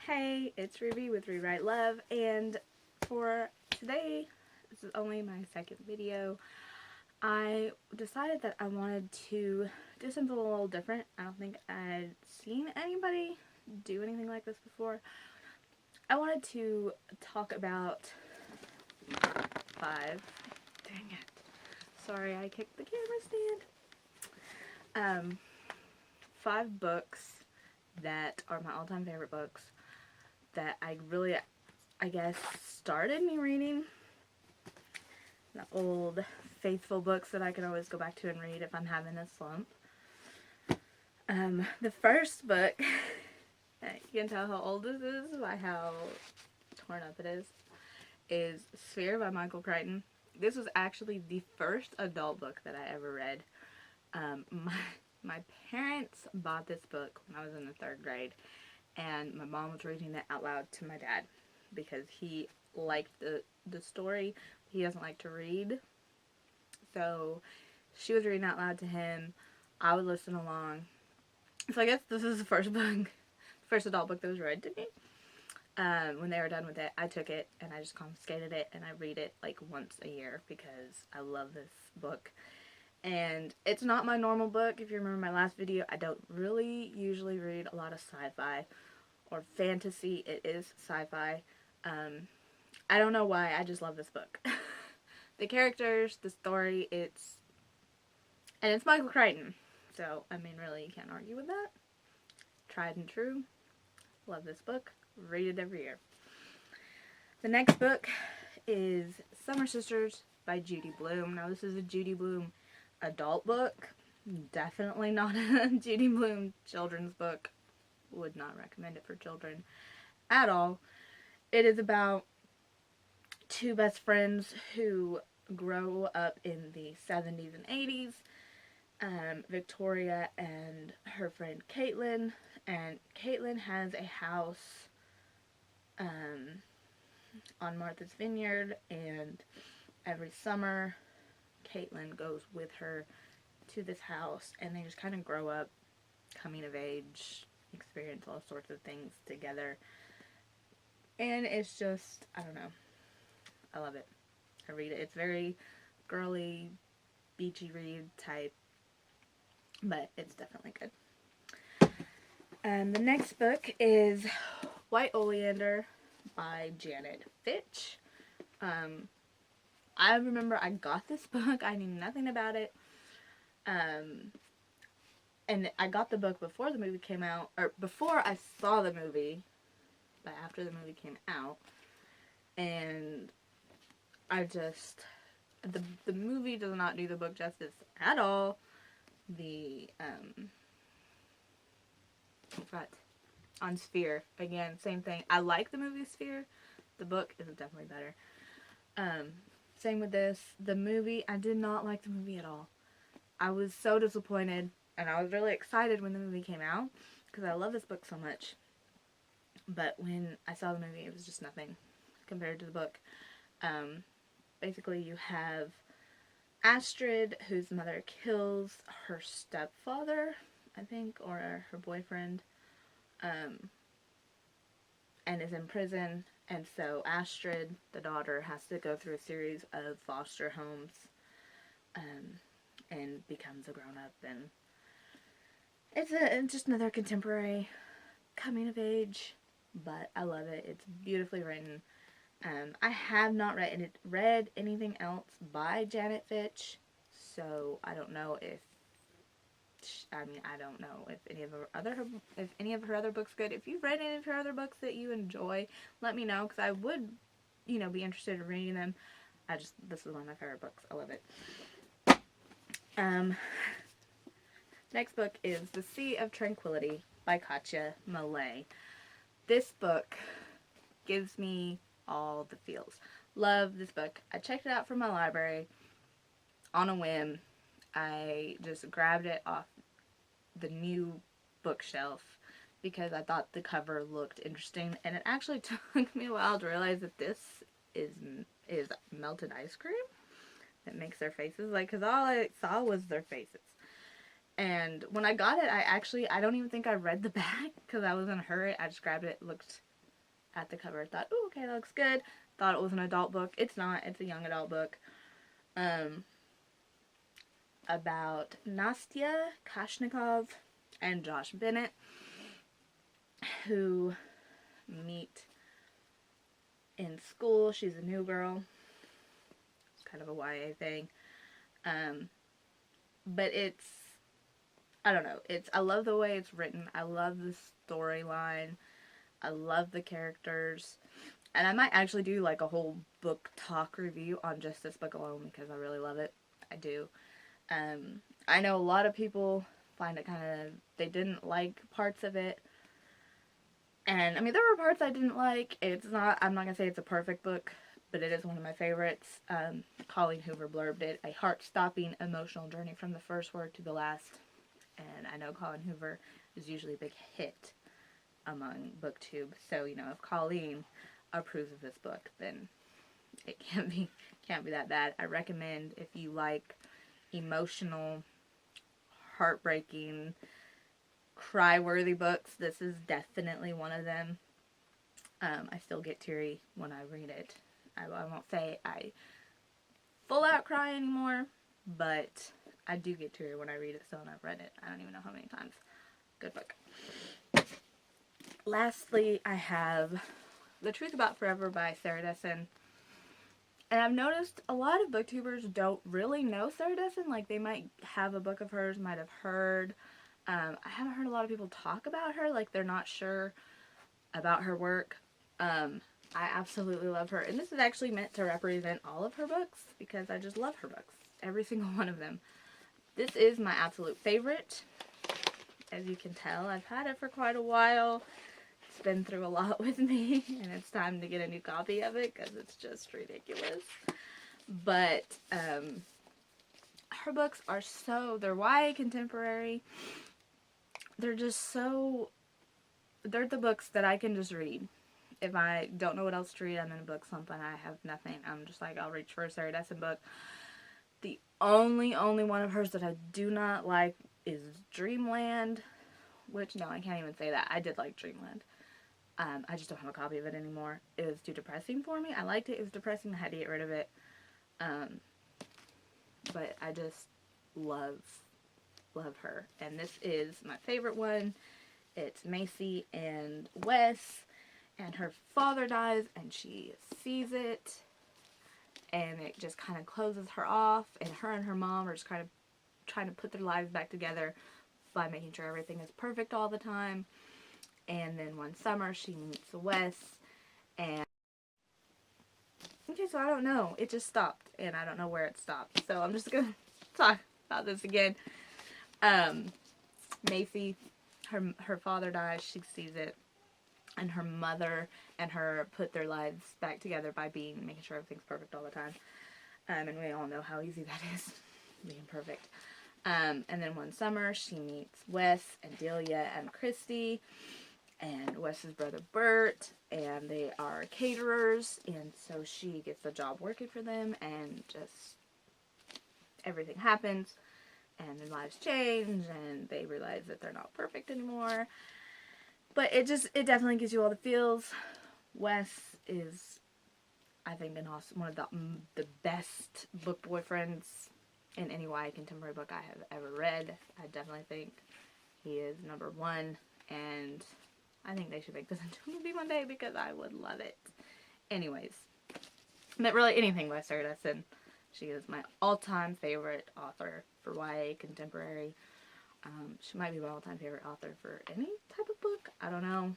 Hey, it's Ruby with Rewrite Love, and for today, this is only my second video. I decided that I wanted to do something a little different. I don't think I'd seen anybody do anything like this before. I wanted to talk about five, dang it, sorry I kicked the camera stand, 5 books that are my all-time favorite books that I guess, started me reading. The old faithful books that I can always go back to and read if I'm having a slump. The first book, you can tell how old this is by how torn up it is Sphere by Michael Crichton. This was actually the first adult book that I ever read. My parents bought this book when I was in the 3rd grade, and my mom was reading it out loud to my dad because he liked the story. He doesn't like to read, so she was reading out loud to him. I would listen along. So I guess this is the first book, first adult book that was read to me. When they were done with it, I took it and I just confiscated it and I read it like once a year because I love this book. And it's not my normal book. If you remember my last video, I don't really usually read a lot of sci-fi or fantasy. It is sci-fi. I don't know why, I just love this book. The characters, the story, it's Michael Crichton. So, I mean, really, you can't argue with that. Tried and true. Love this book. Read it every year. The next book is Summer Sisters by Judy Blume. Now, this is a Judy Blume adult book. Definitely not a Judy Blume children's book. Would not recommend it for children at all. It is about 2 best friends who grow up in the 70s and 80s. Victoria and her friend Caitlin. And Caitlin has a house on Martha's Vineyard, and every summer Caitlin goes with her to this house, and they just kind of grow up, coming of age, experience all sorts of things together. And it's just, I don't know, I love it. I read it. It's very girly, beachy read type, but it's definitely good. The next book is White Oleander by Janet Fitch. I remember I got this book. I knew nothing about it. And I got the book before the movie came out, or before I saw the movie, but after the movie came out. And I just, the movie does not do the book justice at all. On Sphere, again, same thing. I like the movie Sphere. The book is definitely better. Same with this. The movie, I did not like the movie at all. I was so disappointed, and I was really excited when the movie came out, because I love this book so much. But when I saw the movie, it was just nothing compared to the book. Basically, you have Astrid, whose mother kills her stepfather, I think, or her boyfriend, and is in prison. And so Astrid, the daughter, has to go through a series of foster homes, and becomes a grown-up. And it's just another contemporary coming of age, but I love it. It's beautifully written. I have not read anything else by Janet Fitch, so I don't know if, I don't know if any of her other books are good. If you've read any of her other books that you enjoy, let me know, because I would, be interested in reading them. This is one of my favorite books. I love it. Next book is The Sea of Tranquility by Katja Millay. This book gives me all the feels. Love this book. I checked it out from my library on a whim. I just grabbed it off the new bookshelf because I thought the cover looked interesting, and it actually took me a while to realize that this is melted ice cream that makes their faces, because all I saw was their faces. And when I got it, I don't even think I read the back because I was in a hurry. I just grabbed it. It looked at the cover, thought, oh, okay, that looks good. Thought it was an adult book. It's not. It's a young adult book. About Nastya Kashnikov and Josh Bennett, who meet in school. She's a new girl. It's kind of a YA thing. But it's, I don't know, I love the way it's written. I love the storyline. I love the characters. And I might actually do like a whole book talk review on just this book alone because I really love it. I do. I know a lot of people find it kind of, they didn't like parts of it. And I mean, there were parts I didn't like. I'm not going to say it's a perfect book, but it is one of my favorites. Colleen Hoover blurbed it, a heart-stopping emotional journey from the first word to the last. And I know Colleen Hoover is usually a big hit among BookTube. So, you know, if Colleen approves of this book, then it can't be that bad. I recommend, if you like emotional, heartbreaking, cry-worthy books, this is definitely one of them. I still get teary when I read it. I won't say I full out cry anymore, but I do get teary when I read it still, and I've read it I don't even know how many times. Good book. Lastly, I have The Truth About Forever by Sarah Dessen. And I've noticed a lot of booktubers don't really know Sarah Dessen. Like, they might have a book of hers, might have heard. I haven't heard a lot of people talk about her. Like, they're not sure about her work. I absolutely love her. And this is actually meant to represent all of her books because I just love her books. Every single one of them. This is my absolute favorite. As you can tell, I've had it for quite a while. It's been through a lot with me, and it's time to get a new copy of it because it's just ridiculous. But her books are they're YA contemporary. They're just they're the books that I can just read. If I don't know what else to read, I'm in a book slump and I have nothing, I'm just like, I'll reach for a Sarah Dessen book. The only one of hers that I do not like is Dreamland, which, no, I can't even say that. I did like Dreamland. I just don't have a copy of it anymore. It was too depressing for me. I liked it. It was depressing. I had to get rid of it. But I just love her. And this is my favorite one. It's Macy and Wes. And her father dies. And she sees it. And it just kind of closes her off. And her mom are just kind of trying to put their lives back together by making sure everything is perfect all the time. And then one summer she meets Wes, and okay, so I don't know. It just stopped, and I don't know where it stopped. So I'm just gonna talk about this again. Macy, her father dies. She sees it, and her mother and her put their lives back together by making sure everything's perfect all the time. And we all know how easy that is, being perfect. And then one summer she meets Wes and Delia and Christy. And Wes's brother Bert, and they are caterers, and so she gets a job working for them, and just everything happens, and their lives change, and they realize that they're not perfect anymore. But it definitely gives you all the feels. Wes is, I think, one of the best book boyfriends in any YA contemporary book I have ever read. I definitely think he is number one, and I think they should make this into a movie one day because I would love it. Anyways, but really anything by Sarah Dessen. She is my all-time favorite author for YA contemporary. She might be my all-time favorite author for any type of book. I don't know.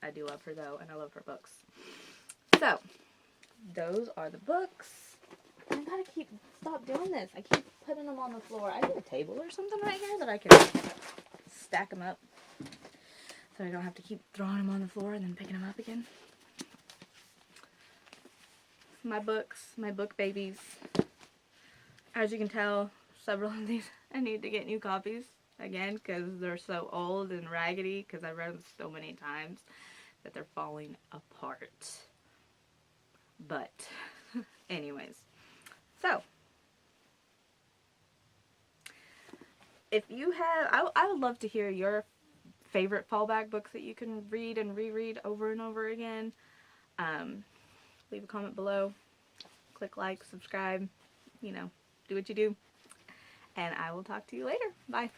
I do love her though, and I love her books. So, those are the books. I gotta stop doing this. I keep putting them on the floor. I need a table or something right here that I can stack them up, so I don't have to keep throwing them on the floor and then picking them up again. My books, my book babies. As you can tell, several of these I need to get new copies again because they're so old and raggedy because I've read them so many times that they're falling apart. But anyways, so if you have, I would love to hear your favorite fallback books that you can read and reread over and over again. Leave a comment below. Click like, subscribe, you know, do what you do. And I will talk to you later. Bye.